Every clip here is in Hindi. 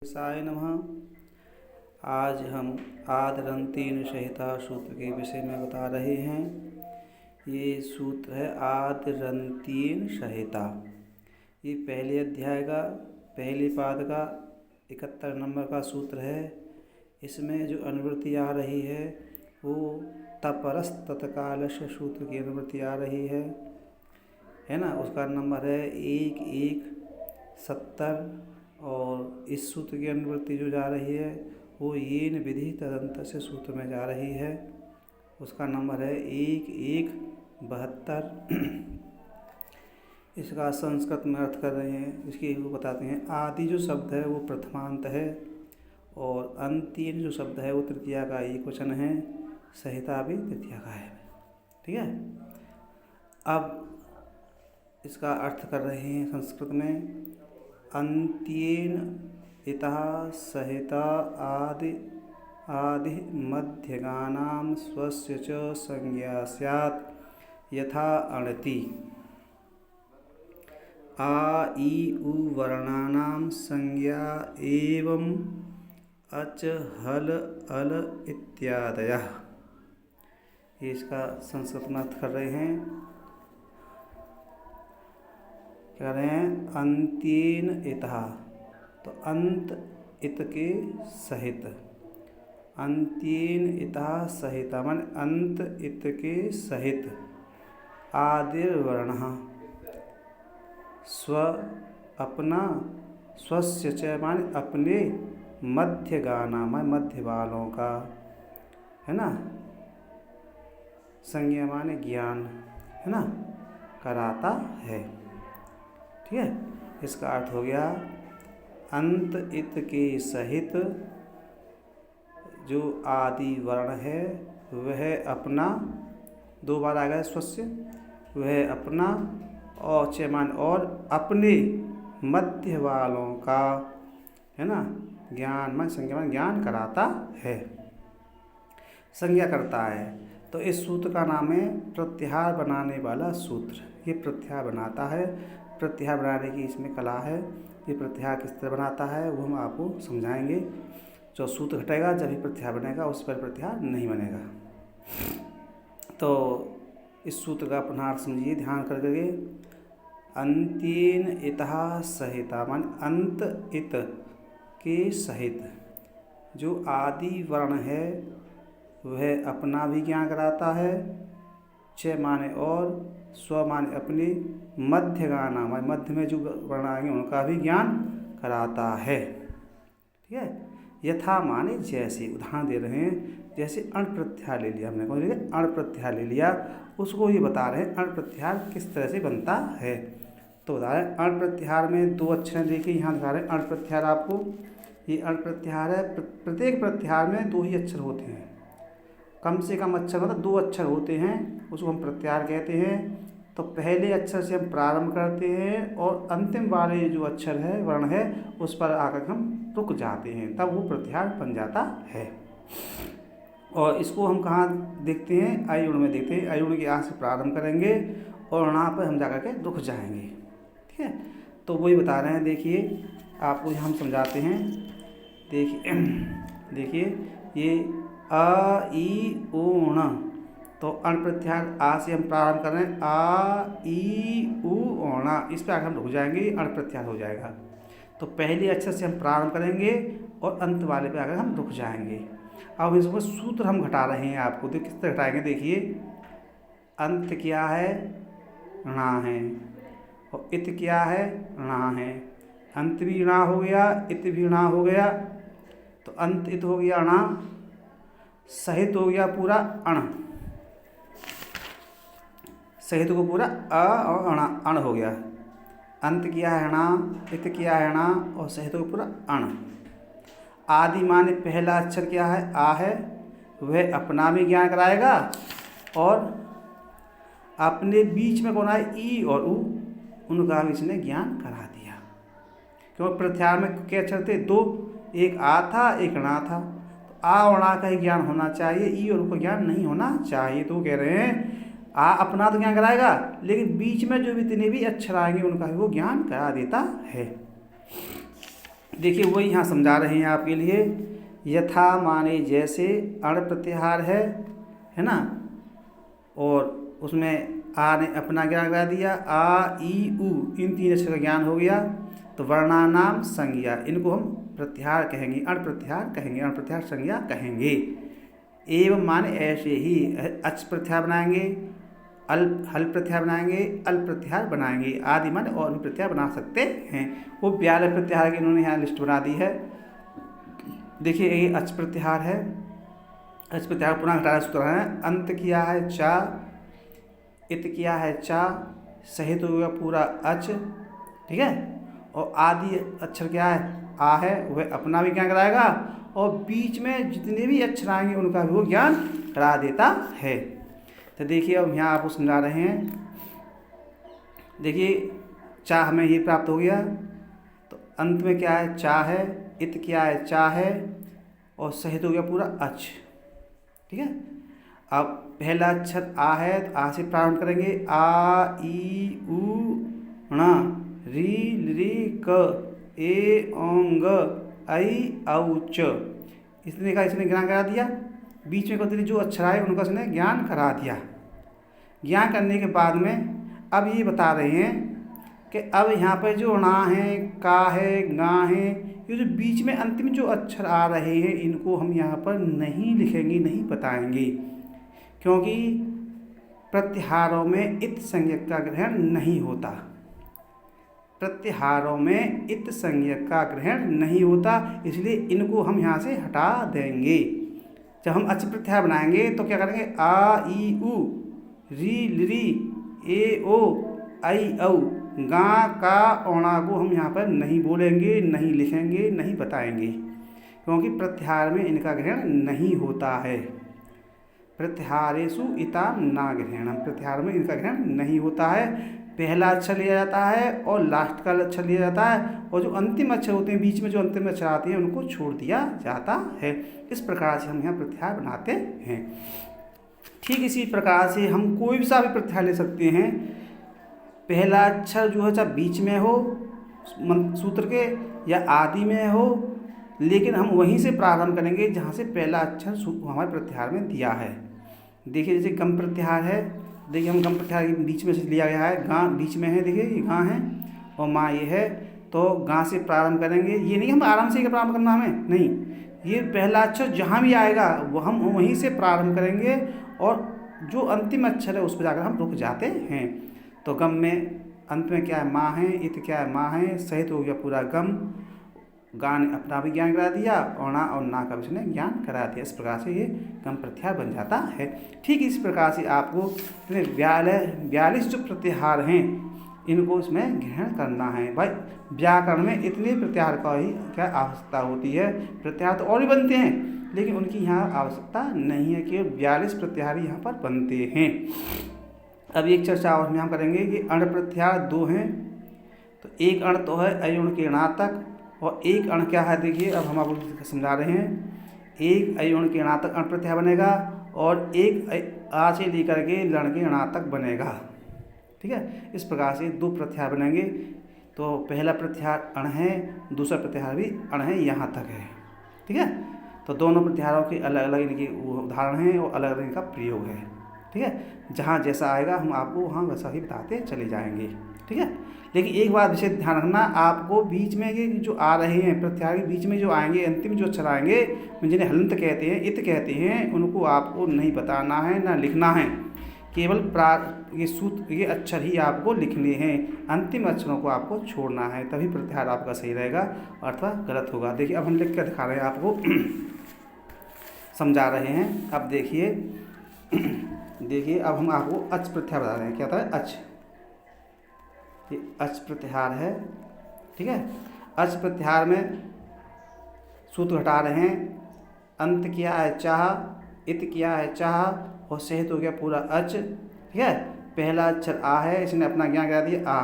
साय नमः। आज हम आदरंतीन संहिता सूत्र के विषय में बता रहे हैं। ये सूत्र है आदरंतीन संहिता। ये पहले अध्याय का पहले पाद का 71 नंबर का सूत्र है। इसमें जो अनुवृत्ति आ रही है वो तपरस तत्कालश सूत्र की अनुवृत्ति आ रही है ना। उसका नंबर है 1170। और इस सूत्र की अनुवृत्ति जो जा रही है वो येन विधि तदंत से सूत्र में जा रही है। उसका नंबर है 1172। इसका संस्कृत में अर्थ कर रहे हैं। इसकी वो बताते हैं, आदि जो शब्द है वो प्रथमांत है और अंतीन जो शब्द है वो तृतीया का एक वचन है। संहिता भी तृतीया का है। ठीक है। अब इसका अर्थ कर रहे हैं संस्कृत में। अंत्येन इतः संहिता आदि मध्यगानां स्वस्य च संज्ञा स्यात् यथा अणति। आ ई उ वर्णानां संज्ञा एवं अच हल अल इत्यादयः। ये इसका संस्कृत में अर्थ कर रहे हैं। कह रहे हैं अंत्येन इतः, तो अंत इत के सहित। अंत्येन इतः सहिता मान अंत इत के सहित। आदिर वर्णः स्व अपना, स्वस्य च मान अपने, मध्य गाना मान मध्य वालों का, है ना। संज्ञा माने ज्ञान, है ना, कराता है। ठीक है। इसका अर्थ हो गया अंत इत के सहित जो आदि वर्ण है वह अपना, दो बार आ गया स्वस्य, वह अपना, और चयमान और अपने मध्य वालों का, है ना, ज्ञान मान संज्ञा मान ज्ञान कराता है, संज्ञा करता है। तो इस सूत्र का नाम है प्रत्याहार बनाने वाला सूत्र। ये प्रत्याहार बनाता है। प्रत्याहार बनाने की इसमें कला है। ये प्रत्याहार किस तरह बनाता है वो हम आपको समझाएंगे। जो सूत्र घटेगा जब ही प्रत्याहार बनेगा, उस पर प्रत्याहार नहीं बनेगा। तो इस सूत्र का पुनः समझिए ध्यान करके। अंत्येन इतः संहिता मान अंत इत के सहित जो आदि वर्ण है वह अपना भी ज्ञान कराता है। च माने और, स्व माने अपने, मध्य गाना माने मध्य में जो वर्ण आएंगे उनका भी ज्ञान कराता है। ठीक है। यथा माने जैसे, उदाहरण दे रहे हैं। जैसे अण प्रत्याहार ले लिया हमने, कौन ले लिया, अण प्रत्याहार ले लिया, उसको ये बता रहे हैं अण प्रत्याहार किस तरह से बनता है। तो बता रहे हैं अण प्रत्याहार में दो अक्षर देखिए, यहाँ दिखा रहे हैं अण प्रत्याहार आपको। ये अण प्रत्याहार है। प्रत्येक प्रत्याहार में दो ही अक्षर होते हैं, कम से कम अक्षर मतलब दो अक्षर होते हैं, उसको हम प्रत्याहार कहते हैं। तो पहले अक्षर से हम प्रारंभ करते हैं और अंतिम वाले जो अक्षर है, वर्ण है, उस पर आकर हम रुक जाते हैं, तब वो प्रत्याहार बन जाता है। और इसको हम कहाँ देखते हैं, अयुण में देखते हैं। अयुण के यहाँ से प्रारंभ करेंगे और वहाँ पर हम जाकर के रुक जाएंगे। ठीक है। तो वही बता रहे हैं। देखिए आपको हम समझाते हैं। देखिए ये अ ई ऊ ण, तो अण प्रत्याहार आ से हम प्रारंभ कर रहे हैं। आ ई ऊ ण, इस पर आकर हम रुक जाएंगे, अण प्रत्याहार हो जाएगा। तो पहले अक्षर से हम प्रारंभ करेंगे और अंत वाले पे आकर हम रुक जाएंगे। अब इसमें सूत्र हम घटा रहे हैं आपको, तो किस तरह घटाएंगे। देखिए अंत क्या है, णा है, और इत क्या है, णा है। अंत भी णा हो गया, इत भी णा हो गया। तो अंत इत हो गया णा, सहित हो गया पूरा अण, सहित को पूरा अ और अण हो गया। अंत किया है णा, इत किया है णा, और सहित को पूरा अण। आदि माने पहला अक्षर क्या है, आ है, वह अपना भी ज्ञान कराएगा और अपने बीच में कौन आए, ई और उ, उनका भी इसने ज्ञान करा दिया। क्योंकि प्रत्याहार में क्या अक्षर थे, दो, एक आ था एक णा था। तो आ और णा का ही ज्ञान होना चाहिए, ई और उ का ज्ञान नहीं होना चाहिए। तो कह रहे हैं आ अपना तो ज्ञान कराएगा, लेकिन बीच में जो भी जितने भी अक्षर आएंगे उनका भी वो ज्ञान करा देता है। देखिए वही यहाँ समझा रहे हैं आपके लिए। यथा माने जैसे अण प्रत्याहार है ना, और उसमें आ ने अपना ज्ञान करा दिया, आ ई उ इन 3 अक्षर का ज्ञान हो गया। तो वर्णानाम संज्ञा, इनको हम प्रत्याहार कहेंगे, अण प्रत्याहार कहेंगे, अण प्रत्याहार संज्ञा कहेंगे। एवं माने ऐसे ही अच प्रत्याहार बनाएंगे, हल प्रत्याहार बनाएंगे, अल प्रत्याहार बनाएंगे, आदि माने और भी प्रत्याहार बना सकते हैं। वो 42 प्रत्याहार की इन्होंने यहाँ लिस्ट बना दी है। देखिए ये अच प्रत्याहार है, अच प्रत्याहार पुनः घटाना सूत्र है। अंत किया है चा, इत किया है चा, सहित हो गया पूरा अच, ठीक है। और आदि अक्षर क्या है, आ है, वह अपना भी ज्ञान कराएगा और बीच में जितने भी अक्षर आएंगे उनका भी वो ज्ञान करा देता है। तो देखिए अब यहाँ आपको समझा रहे हैं। देखिए चा हमें ये प्राप्त हो गया, तो अंत में क्या है, चा है, इत क्या है, चा है, और सहित हो गया पूरा अच, ठीक है। अब पहला अक्षर आ है, तो आ से प्रारंभ करेंगे, आ ई उ ण, री री क, ए ओंग, ऐ औ च, इसने ज्ञान करा दिया। बीच में कौन जो अक्षर आए उनका इसने ज्ञान करा दिया। ज्ञान करने के बाद में अब ये बता रहे हैं कि अब यहाँ पर जो णा है, का है, गा है, ये जो बीच में अंतिम जो अक्षर आ रहे हैं इनको हम यहाँ पर नहीं लिखेंगे, नहीं बताएंगे, क्योंकि प्रत्याहारों में इत संज्ञक का ग्रहण नहीं होता। प्रत्याहारों में इत संज्ञक का ग्रहण नहीं होता, इसलिए इनको हम यहाँ से हटा देंगे। जब हम अच प्रत्याहार बनाएंगे तो क्या करेंगे, आ ई उ, री लिरी, ए ओ, ऐ औ, गा का औणा को हम यहाँ पर नहीं बोलेंगे, नहीं लिखेंगे, नहीं बताएंगे, क्योंकि प्रत्याहार में इनका ग्रहण नहीं होता है। प्रत्याहारेषु इताम ना ग्रहणम, प्रत्याहार में इनका ग्रहण नहीं होता है। पहला अक्षर लिया जाता है और लास्ट का अक्षर लिया जाता है, और जो अंतिम अक्षर होते हैं, बीच में जो अंतिम अक्षर आते हैं उनको छोड़ दिया जाता है। इस प्रकार से हम यहाँ प्रत्याहार बनाते हैं। ठीक इसी प्रकार से हम कोई सा भी प्रत्याहार ले सकते हैं। पहला अक्षर जो है चाहे बीच में हो सूत्र के या आदि में हो, लेकिन हम वहीं से प्रारंभ करेंगे जहाँ से पहला अक्षर हमारे प्रत्याहार में दिया है। देखिए जैसे गम प्रत्याहार है, देखिए हम गम प्रत्याहार के बीच में से लिया गया है, गां बीच में है, देखिए ये गां है और माँ ये है, तो गां से प्रारंभ करेंगे। ये नहीं हम आराम से प्रारंभ करना हमें नहीं, ये पहला अक्षर जहाँ भी आएगा वो हम वहीं से प्रारंभ करेंगे और जो अंतिम अक्षर है उस पर जाकर हम रुक जाते हैं। तो गम में अंत में क्या है, माँ है, इत क्या है, माँ है, सहित हो गया पूरा गम, गा ने अपना भी ज्ञान करा दिया और ना का भी उसने ज्ञान करा दिया। इस प्रकार से ये गम प्रत्याहार बन जाता है। ठीक इस प्रकार से आपको 42 जो प्रत्याहार हैं इनको इसमें ग्रहण करना है। भाई व्याकरण में इतने प्रत्याहार का ही क्या आवश्यकता होती है। प्रत्याहार तो और भी बनते हैं लेकिन उनकी यहाँ आवश्यकता नहीं है, केवल 42 प्रत्याहार यहाँ पर बनते हैं। अब एक चर्चा और हम करेंगे कि अण प्रत्याहार 2 हैं। तो एक अण तो है अयुण के णा तक, और एक अण क्या है, देखिए अब हम आपको समझा रहे हैं। एक अयुण के णा तक अण प्रत्याहार बनेगा और एक आ से लेकर के लण के णा तक बनेगा, ठीक है। इस प्रकार से 2 प्रत्याहार बनेंगे। तो पहला प्रत्याहार अण है, दूसरा प्रत्याहार भी अण है, यहाँ तक है, ठीक है। तो दोनों प्रत्याहारों के अलग अलग इनके उदाहरण हैं और अलग अलग इनका प्रयोग है, ठीक है। जहाँ जैसा आएगा हम आपको वहाँ वैसा ही बताते चले जाएंगे, ठीक है। लेकिन एक बात विशेष ध्यान रखना, आपको बीच में ये जो आ रहे हैं प्रत्याहार के बीच में जो आएंगे, अंतिम जो अक्षर आएंगे जिन्हें हलंत कहते हैं, इत कहते हैं, उनको आपको नहीं बताना है ना लिखना है। केवल ये सूत्र ये अक्षर ही आपको लिखने हैं, अंतिम अक्षरों को आपको छोड़ना है, तभी प्रत्याहार आपका सही रहेगा अथवा गलत होगा। देखिए अब हम लिख कर दिखा रहे हैं आपको समझा रहे हैं। अब देखिए अब हम आपको अच प्रत्याहार बता रहे हैं। क्या था अच, ये अच प्रत्याहार है, ठीक है। अच प्रत्याहार में सूत्र हटा रहे हैं। अंत किया है चाह, इत किया है चाह और सहित हो गया पूरा अच, ठीक है। पहला अक्षर आ है, इसने अपना ज्ञान करा दिया आ।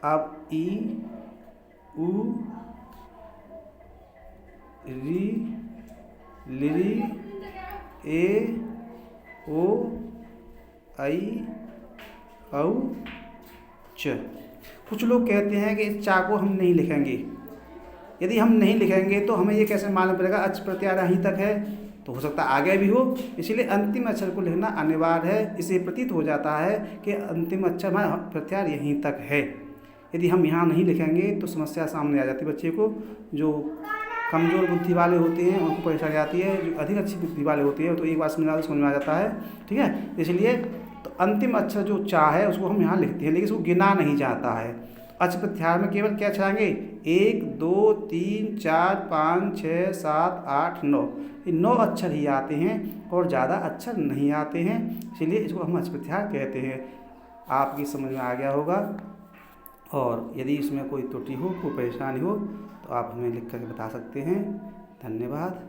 अब ई उ री लिरी ए ओ ऐ औ च, कुछ लोग कहते हैं कि इस चा को हम नहीं लिखेंगे। यदि हम नहीं लिखेंगे तो हमें ये कैसे मालूम पड़ेगा अच प्रत्यार यहीं तक है, तो हो सकता है आगे भी हो। इसलिए अंतिम अक्षर को लिखना अनिवार्य है। इससे प्रतीत हो जाता है कि अंतिम अक्षर हमारा प्रत्यार यहीं तक है। यदि हम यहाँ नहीं लिखेंगे तो समस्या सामने आ जाती है बच्चे को। जो कमज़ोर बुद्धि वाले होते हैं उनको परेशानी आती है, जो अधिक अच्छी बुद्धि वाले होते हैं तो एक बार समझ में आ जाता है। ठीक है, इसलिए तो अंतिम अक्षर जो चा है उसको हम यहाँ लिखते हैं, लेकिन इसको गिना नहीं जाता है। अच प्रत्याहार में केवल क्या चढ़ाएंगे, 1 2 3 4 5 6 7 8 9, ये 9 अक्षर ही आते हैं और ज़्यादा अक्षर नहीं आते हैं, इसलिए इसको हम अच प्रत्याहार कहते हैं। आपकी समझ में आ गया होगा। और यदि इसमें कोई त्रुटि हो, कोई परेशानी हो तो आप हमें लिख करके बता सकते हैं। धन्यवाद।